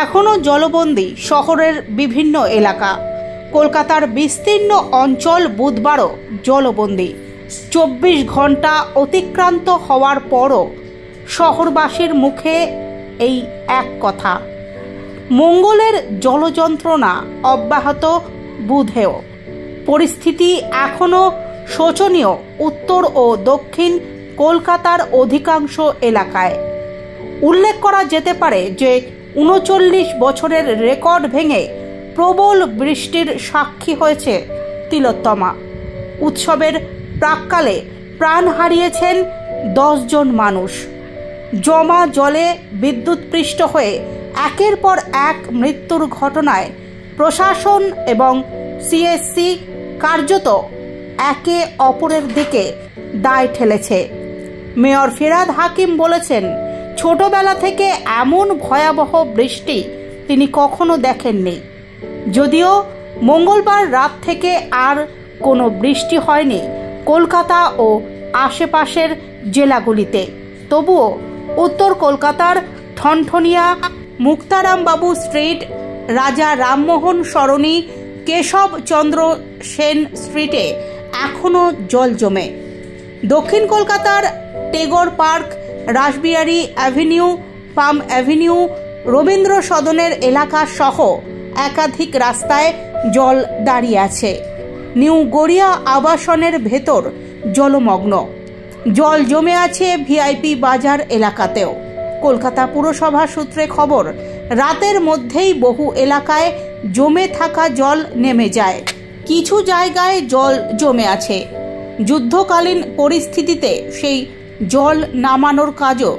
এখনও জলবন্দী শহরের বিভিন্ন এলাকা। কলকাতার বিস্তীর্ণ অঞ্চল বুধবারও জলবন্দী। 24 ঘন্টা অতিক্রান্ত হওয়ার পরও শহরবাসীর মুখে এই এক কথা, মঙ্গলের জলযন্ত্রণা অব্যাহত বুধেও। পরিস্থিতি এখনও শোচনীয় উত্তর ও দক্ষিণ কলকাতার অধিকাংশ এলাকায়। উল্লেখ করা যেতে পারে যে 39 বছরের রেকর্ড ভেঙে প্রবল বৃষ্টির সাক্ষী হয়েছে তিলোত্তমা। উৎসবের প্রাক্কালে প্রাণ হারিয়েছেন 10 জন মানুষ। জমা জলে বিদ্যুৎপৃষ্ট হয়ে একের পর এক মৃত্যুর ঘটনায় প্রশাসন এবং সিএসসি কার্যত একে অপরের দিকে দায় ঠেলেছে। মেয়র ফিরহাদ হাকিম বলেছেন, ছোটবেলা থেকে এমন ভয়াবহ বৃষ্টি তিনি কখনো দেখেননি। যদিও মঙ্গলবার রাত থেকে আর কোনো বৃষ্টি হয়নি কলকাতা ও আশেপাশের জেলাগুলিতে, তবুও উত্তর কলকাতার ঠনঠনিয়া, মুক্তারামবাবু স্ট্রিট, রাজা রামমোহন সরণি, কেশবচন্দ্র সেন স্ট্রিটে এখনও জল জমে। দক্ষিণ কলকাতার টেগর পার্ক, রাসবিহারী অ্যাভিনিউ, পাম অ্যাভিনিউ, রবীন্দ্র সদনের এলাকা সহ একাধিক রাস্তায় জল দাঁড়িয়ে আছে। নিউ গড়িয়া আবাসনের ভেতর জলমগ্ন। জল জমে আছে ভিআইপি বাজার এলাকাতেও। কলকাতা পুরসভা সূত্রে খবর, রাতের মধ্যেই বহু এলাকায় জমে থাকা জল নেমে যায়। কিছু জায়গায় জল জমে আছে। যুদ্ধকালীন পরিস্থিতিতে সেই জল নামানোর কাজও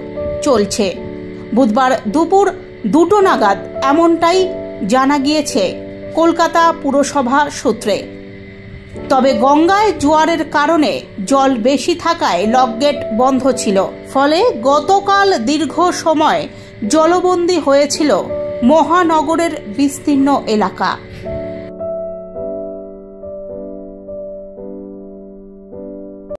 চলছে। বুধবার দুপুর 2টো নাগাদ এমনটাই জানা গিয়েছে কলকাতা পুরসভা সূত্রে। তবে গঙ্গায় জোয়ারের কারণে জল বেশি থাকায় লকগেট বন্ধ ছিল, ফলে গতকাল দীর্ঘ সময় জলবন্দী হয়েছিল মহানগরের বিস্তীর্ণ এলাকা।